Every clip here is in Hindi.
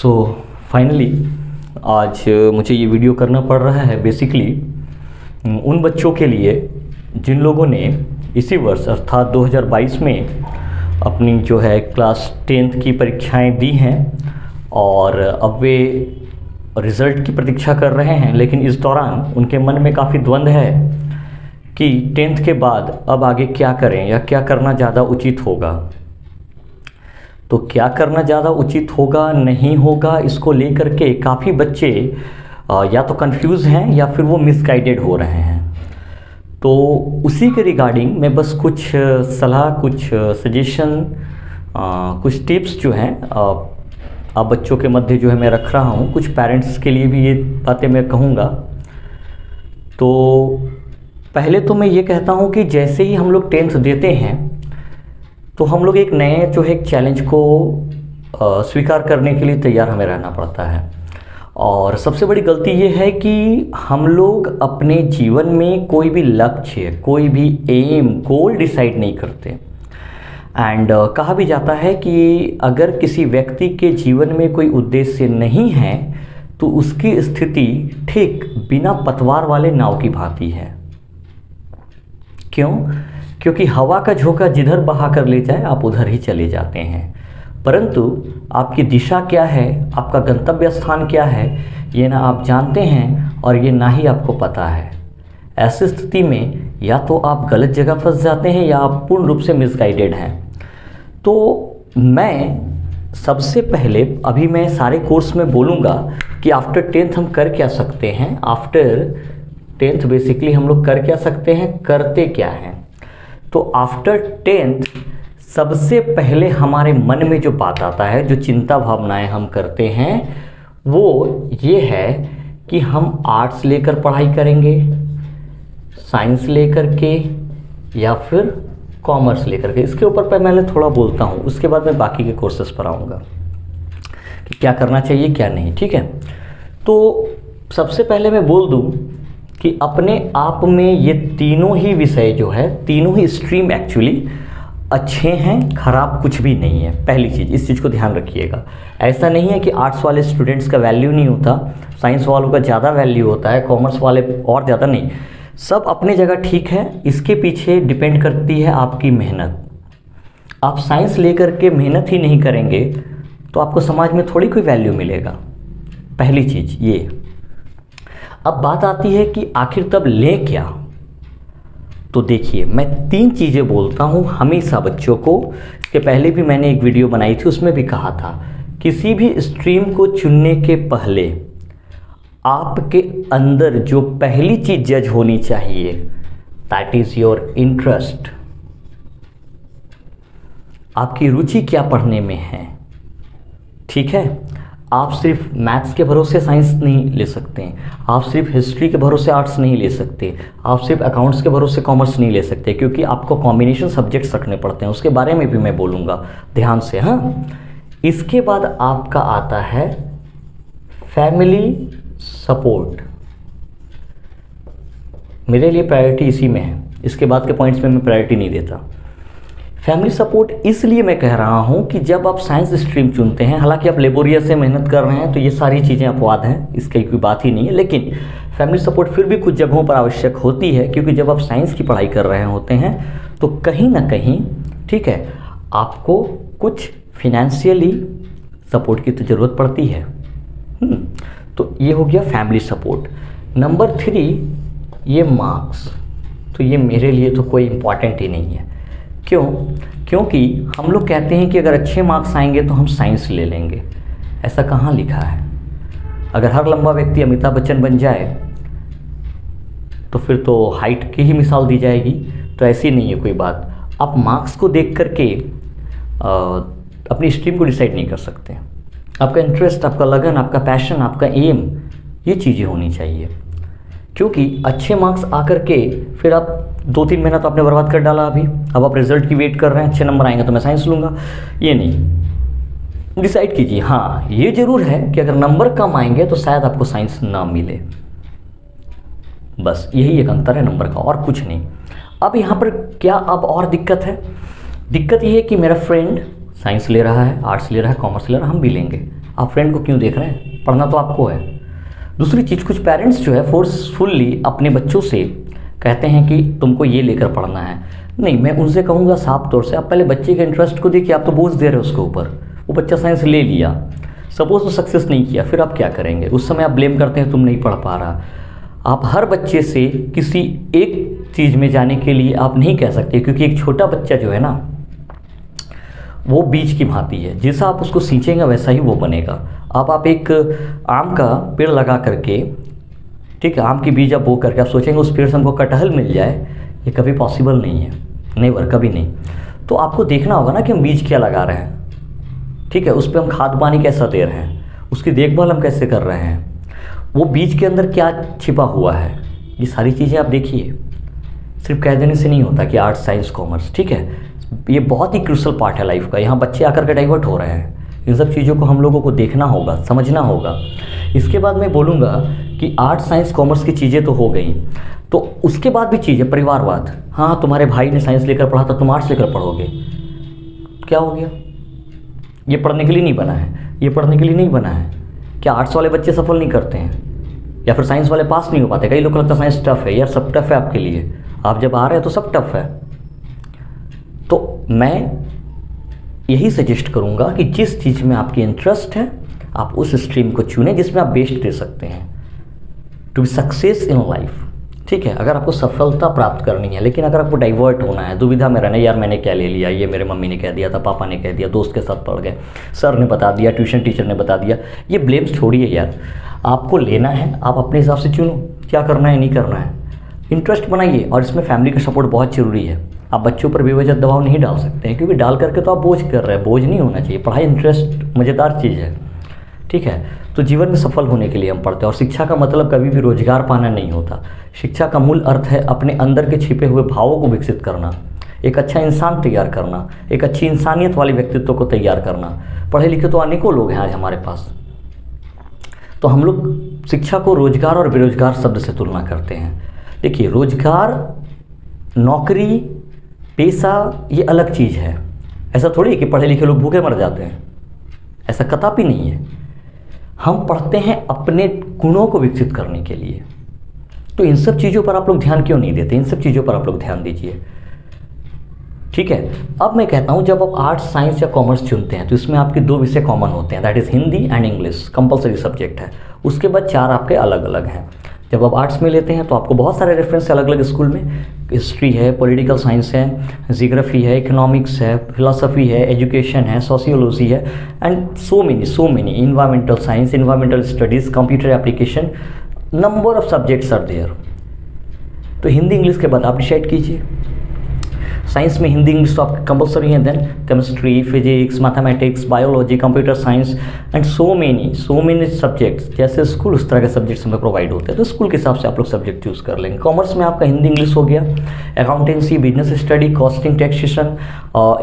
सो फाइनली आज मुझे ये वीडियो करना पड़ रहा है बेसिकली उन बच्चों के लिए जिन लोगों ने इसी वर्ष अर्थात 2022 में अपनी जो है क्लास 10th की परीक्षाएं दी हैं और अब वे रिज़ल्ट की प्रतीक्षा कर रहे हैं, लेकिन इस दौरान उनके मन में काफ़ी द्वंद्व है कि 10th के बाद अब आगे क्या करें या क्या करना ज़्यादा उचित होगा। तो क्या करना ज़्यादा उचित होगा नहीं होगा, इसको लेकर के काफ़ी बच्चे या तो कंफ्यूज हैं या फिर वो मिसगाइडेड हो रहे हैं। तो उसी के रिगार्डिंग मैं बस कुछ सलाह, कुछ सजेशन, कुछ टिप्स जो हैं आप बच्चों के मध्य जो है मैं रख रहा हूँ। कुछ पेरेंट्स के लिए भी ये बातें मैं कहूँगा। तो पहले तो मैं ये कहता हूँ कि जैसे ही हम लोग 10th देते हैं तो हम लोग एक नए जो है एक चैलेंज को स्वीकार करने के लिए तैयार हमें रहना पड़ता है। और सबसे बड़ी गलती ये है कि हम लोग अपने जीवन में कोई भी लक्ष्य, कोई भी एम, गोल डिसाइड नहीं करते। एंड कहा भी जाता है कि अगर किसी व्यक्ति के जीवन में कोई उद्देश्य नहीं है तो उसकी स्थिति ठीक बिना पतवार वाले नाव की भांति है। क्यों? क्योंकि हवा का झोंका जिधर बहा कर ले जाए आप उधर ही चले जाते हैं, परंतु आपकी दिशा क्या है, आपका गंतव्य स्थान क्या है, ये ना आप जानते हैं और ये ना ही आपको पता है। ऐसी स्थिति में या तो आप गलत जगह फंस जाते हैं या आप पूर्ण रूप से मिसगाइडेड हैं। तो मैं सबसे पहले अभी मैं सारे कोर्स में बोलूँगा कि आफ्टर 10th हम कर क्या सकते हैं। आफ्टर 10th बेसिकली हम लोग कर क्या सकते हैं, करते क्या हैं। तो आफ्टर 10th सबसे पहले हमारे मन में जो बात आता है, जो चिंता भावनाएं हम करते हैं, वो ये है कि हम आर्ट्स लेकर पढ़ाई करेंगे, साइंस लेकर के या फिर कॉमर्स लेकर के। इसके ऊपर पर मैं थोड़ा बोलता हूँ, उसके बाद मैं बाकी के कोर्सेस पर आऊँगा कि क्या करना चाहिए क्या नहीं। ठीक है, तो सबसे पहले मैं बोल दूँ कि अपने आप में ये तीनों ही विषय जो है, तीनों ही स्ट्रीम एक्चुअली अच्छे हैं, खराब कुछ भी नहीं है। पहली चीज़, इस चीज़ को ध्यान रखिएगा। ऐसा नहीं है कि आर्ट्स वाले स्टूडेंट्स का वैल्यू नहीं होता, साइंस वालों का ज़्यादा वैल्यू होता है, कॉमर्स वाले और ज़्यादा नहीं। सब अपनी जगह ठीक है। इसके पीछे डिपेंड करती है आपकी मेहनत। आप साइंस लेकर के मेहनत ही नहीं करेंगे तो आपको समाज में थोड़ी कोई वैल्यू मिलेगा। पहली चीज़ ये। अब बात आती है कि आखिर तब लें क्या। तो देखिए, मैं 3 चीज़ें बोलता हूँ हमेशा बच्चों को। इसके पहले भी मैंने एक वीडियो बनाई थी, उसमें भी कहा था किसी भी स्ट्रीम को चुनने के पहले आपके अंदर जो पहली चीज़ जज होनी चाहिए, दैट इज़ योर इंटरेस्ट। आपकी रुचि क्या पढ़ने में है। ठीक है, आप सिर्फ मैथ्स के भरोसे साइंस नहीं ले सकते हैं, आप सिर्फ हिस्ट्री के भरोसे आर्ट्स नहीं ले सकते, आप सिर्फ अकाउंट्स के भरोसे कॉमर्स नहीं ले सकते, क्योंकि आपको कॉम्बिनेशन सब्जेक्ट्स रखने पड़ते हैं। उसके बारे में भी मैं बोलूँगा ध्यान से। हाँ, इसके बाद आपका आता है फैमिली सपोर्ट। मेरे लिए प्रायोरिटी इसी में है, इसके बाद के पॉइंट्स में मैं प्रायोरिटी नहीं देता। फैमिली सपोर्ट इसलिए मैं कह रहा हूं कि जब आप साइंस स्ट्रीम चुनते हैं, हालांकि आप लेबोरियस से मेहनत कर रहे हैं तो ये सारी चीज़ें अपवाद हैं, इसकी कोई बात ही नहीं है, लेकिन फैमिली सपोर्ट फिर भी कुछ जगहों पर आवश्यक होती है, क्योंकि जब आप साइंस की पढ़ाई कर रहे होते हैं तो कहीं ना कहीं, ठीक है, आपको कुछ फिनेंशियली सपोर्ट की तो ज़रूरत पड़ती है। तो ये हो गया फैमिली सपोर्ट। नंबर 3, ये मार्क्स। तो ये मेरे लिए तो कोई इम्पॉर्टेंट ही नहीं है। क्यों? क्योंकि हम लोग कहते हैं कि अगर अच्छे मार्क्स आएंगे तो हम साइंस ले लेंगे। ऐसा कहाँ लिखा है? अगर हर लंबा व्यक्ति अमिताभ बच्चन बन जाए तो फिर तो हाइट की ही मिसाल दी जाएगी। तो ऐसी नहीं है कोई बात। आप मार्क्स को देख करके अपनी स्ट्रीम को डिसाइड नहीं कर सकते। आपका इंटरेस्ट, आपका लगन, आपका पैशन, आपका एम, ये चीज़ें होनी चाहिए। क्योंकि अच्छे मार्क्स आकर के फिर आप 2-3 महीना तो आपने बर्बाद कर डाला अभी। अब आप रिजल्ट की वेट कर रहे हैं, अच्छे नंबर आएंगे तो मैं साइंस लूँगा, ये नहीं। डिसाइड कीजिए। हाँ, ये ज़रूर है कि अगर नंबर कम आएंगे तो शायद आपको साइंस ना मिले। बस यही एक अंतर है नंबर का, और कुछ नहीं। अब यहाँ पर क्या अब और दिक्कत है? दिक्कत ये है कि मेरा फ्रेंड साइंस ले रहा है, आर्ट्स ले रहा है, कॉमर्स ले रहा है, हम भी लेंगे। आप फ्रेंड को क्यों देख रहे हैं? पढ़ना तो आपको है। दूसरी चीज़, कुछ पेरेंट्स जो है फोर्सफुली अपने बच्चों से कहते हैं कि तुमको ये लेकर पढ़ना है। नहीं, मैं उनसे कहूँगा साफ तौर से, आप पहले बच्चे के इंटरेस्ट को देखिए। आप तो बोझ दे रहे हो उसके ऊपर। वो बच्चा साइंस ले लिया, सपोज वो सक्सेस नहीं किया, फिर आप क्या करेंगे? उस समय आप ब्लेम करते हैं तुम नहीं पढ़ पा रहा। आप हर बच्चे से किसी एक चीज़ में जाने के लिए आप नहीं कह सकते, क्योंकि एक छोटा बच्चा जो है ना, वो बीज की भांति है। जैसा आप उसको सींचेंगे वैसा ही वो बनेगा। अब आप एक आम का पेड़ लगा करके, ठीक है, आम की बीज आप बो करके आप सोचेंगे उस पेड़ से हमको कटहल मिल जाए, ये कभी पॉसिबल नहीं है, नेवर, कभी नहीं। तो आपको देखना होगा ना कि हम बीज क्या लगा रहे हैं, ठीक है, उस पर हम खाद पानी कैसा दे रहे हैं, उसकी देखभाल हम कैसे कर रहे हैं, वो बीज के अंदर क्या छिपा हुआ है, ये सारी चीज़ें आप देखिए। सिर्फ कह देने से नहीं होता कि आर्ट्स साइंस कॉमर्स, ठीक है, ये बहुत ही क्रूशल पार्ट है लाइफ का। यहाँ बच्चे आकर के डाइवर्ट हो रहे हैं। इन सब चीज़ों को हम लोगों को देखना होगा, समझना होगा। इसके बाद मैं बोलूँगा कि आर्ट्स साइंस कॉमर्स की चीज़ें तो हो गई, तो उसके बाद भी चीज़ है परिवारवाद। हाँ, तुम्हारे भाई ने साइंस लेकर पढ़ा था, तुम आर्ट्स लेकर पढ़ोगे, क्या हो गया? ये पढ़ने के लिए नहीं बना है, ये पढ़ने के लिए नहीं बना है। क्या आर्ट्स वाले बच्चे सफल नहीं करते हैं, या फिर साइंस वाले पास नहीं हो पाते? कई लोग को लगता है साइंस टफ है। यार सब टफ है आपके लिए, आप जब आ रहे हैं तो सब टफ है। तो मैं यही सजेस्ट करूँगा कि जिस चीज़ में आपकी इंटरेस्ट है आप उस स्ट्रीम को चुनें जिसमें आप बेस्ट दे सकते हैं to be success in life, ठीक है। अगर आपको सफलता प्राप्त करनी है, लेकिन अगर आपको डाइवर्ट होना है, दुविधा में रहना, यार मैंने क्या ले लिया, ये मेरे मम्मी ने कह दिया था, पापा ने कह दिया, दोस्त के साथ पढ़ गए, सर ने बता दिया, ट्यूशन टीचर ने बता दिया, ये ब्लेम्स छोड़िए यार। आपको लेना है, आप अपने हिसाब से चुनो क्या करना है नहीं करना है, इंटरेस्ट बनाइए। और इसमें फैमिली का सपोर्ट बहुत ज़रूरी है। आप बच्चों पर बेवजह दबाव नहीं डाल सकते हैं, क्योंकि डाल करके तो आप बोझ कर रहे हैं। बोझ नहीं होना चाहिए। पढ़ाई इंटरेस्ट मज़ेदार चीज़ है, ठीक है। तो जीवन में सफल होने के लिए हम पढ़ते हैं। और शिक्षा का मतलब कभी भी रोजगार पाना नहीं होता। शिक्षा का मूल अर्थ है अपने अंदर के छिपे हुए भावों को विकसित करना, एक अच्छा इंसान तैयार करना, एक अच्छी इंसानियत वाले व्यक्तित्व को तैयार करना। पढ़े लिखे तो अनेकों लोग हैं आज हमारे पास। तो हम लोग शिक्षा को रोजगार और बेरोजगार शब्द से तुलना करते हैं। देखिए, रोजगार, नौकरी, पेशा ये अलग चीज़ है। ऐसा थोड़ी है कि पढ़े लिखे लोग भूखे मर जाते हैं, ऐसा कदापि नहीं है। हम पढ़ते हैं अपने गुणों को विकसित करने के लिए। तो इन सब चीज़ों पर आप लोग ध्यान क्यों नहीं देते? इन सब चीज़ों पर आप लोग ध्यान दीजिए, ठीक है। अब मैं कहता हूँ, जब आप आर्ट्स, साइंस या कॉमर्स चुनते हैं तो इसमें आपके दो विषय कॉमन होते हैं, that is Hindi and English, compulsory subject है। उसके बाद 4 आपके अलग अलग हैं। जब आप आर्ट्स में लेते हैं तो आपको बहुत सारे रेफरेंस अलग अलग स्कूल में, हिस्ट्री है, पॉलिटिकल साइंस है, जियोग्राफी है, इकोनॉमिक्स है, फिलॉसफी है, एजुकेशन है, सोशियोलॉजी है, and so many, environmental science, environmental studies, computer application, number of subjects are there. तो हिंदी इंग्लिश के बाद आप डिसाइड कीजिए। साइंस में हिंदी इंग्लिश तो आपके कंपलसरी है, then chemistry, physics, mathematics, biology, computer science and so many subjects. जैसे स्कूल उस तरह के सब्जेक्ट्स हमें प्रोवाइड होते हैं, तो स्कूल के हिसाब से आप लोग सब्जेक्ट चूज़ कर लेंगे। कॉमर्स में आपका हिंदी इंग्लिश हो गया, accountancy, business study, costing, taxation,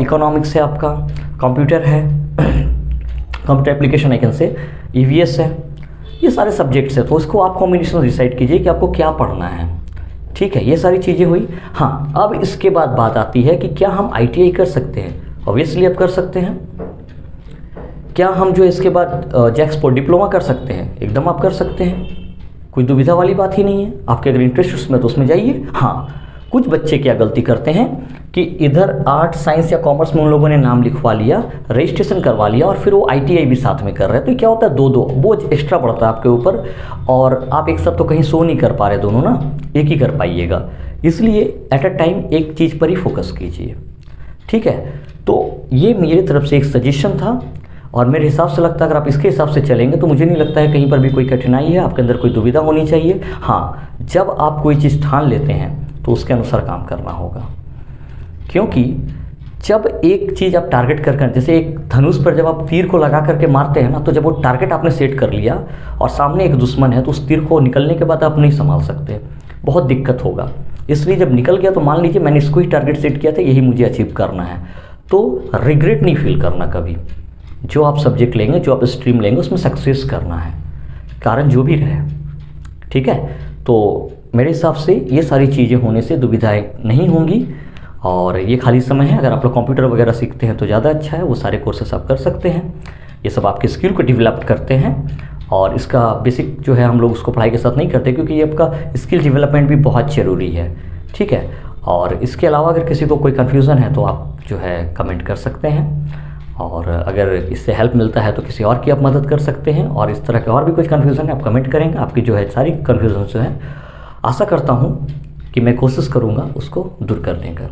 economics है आपका, कंप्यूटर है, computer application I can say, EVS है, ये सारे सब्जेक्ट्स हैं। तो इसको आप कॉम्बिनेशन डिसाइड कीजिए कि आपको क्या पढ़ना है, ठीक है। ये सारी चीज़ें हुई। हाँ, अब इसके बाद बात आती है कि क्या हम ITI कर सकते हैं? ऑब्वियसली आप कर सकते हैं। क्या हम जो इसके बाद जैक्सपोर्ट डिप्लोमा कर सकते हैं? एकदम आप कर सकते हैं, कोई दुविधा वाली बात ही नहीं है। आपके अगर इंटरेस्ट उसमें तो उसमें जाइए। हाँ, कुछ बच्चे क्या गलती करते हैं कि इधर आर्ट्स, साइंस या कॉमर्स में उन लोगों ने नाम लिखवा लिया, रजिस्ट्रेशन करवा लिया और फिर वो ITI भी साथ में कर रहे हैं। तो क्या होता है, दो बोझ एक्स्ट्रा पड़ता है आपके ऊपर, और आप एक साथ तो कहीं सो नहीं कर पा रहे दोनों ना, एक ही कर पाइएगा। इसलिए एट अ टाइम एक चीज़ पर ही फोकस कीजिए, ठीक है। तो ये मेरी तरफ से एक सजेशन था, और मेरे हिसाब से लगता है अगर आप इसके हिसाब से चलेंगे तो मुझे नहीं लगता है कहीं पर भी कोई कठिनाई है, आपके अंदर कोई दुविधा होनी चाहिए। हाँ, जब आप कोई चीज़ ठान लेते हैं तो उसके अनुसार काम करना होगा, क्योंकि जब एक चीज़ आप टारगेट कर, जैसे एक धनुष पर जब आप तीर को लगा करके मारते हैं ना, तो जब वो टारगेट आपने सेट कर लिया और सामने एक दुश्मन है, तो उस तीर को निकलने के बाद आप नहीं संभाल सकते, बहुत दिक्कत होगा। इसलिए जब निकल गया तो मान लीजिए मैंने इसको ही टारगेट सेट किया था, यही मुझे अचीव करना है, तो रिग्रेट नहीं फील करना कभी। जो आप सब्जेक्ट लेंगे, जो आप स्ट्रीम लेंगे, उसमें सक्सेस करना है, कारण जो भी रहे, ठीक है। तो मेरे हिसाब से ये सारी चीज़ें होने से दुविधाएं नहीं होंगी। और ये खाली समय है, अगर आप लोग कंप्यूटर वगैरह सीखते हैं तो ज़्यादा अच्छा है, वो सारे कोर्सेस आप कर सकते हैं, ये सब आपके स्किल को डेवलप करते हैं। और इसका बेसिक जो है हम लोग उसको पढ़ाई के साथ नहीं करते, क्योंकि ये आपका स्किल डेवलपमेंट भी बहुत ज़रूरी है, ठीक है। और इसके अलावा अगर किसी को कोई कन्फ्यूज़न है तो आप जो है कमेंट कर सकते हैं, और अगर इससे हेल्प मिलता है तो किसी और की आप मदद कर सकते हैं। और इस तरह के और भी कुछ कन्फ्यूज़न है आप कमेंट करेंगे, आपकी जो है सारी कन्फ्यूज़न जो है आशा करता हूँ कि मैं कोशिश करूँगा उसको दूर करने का।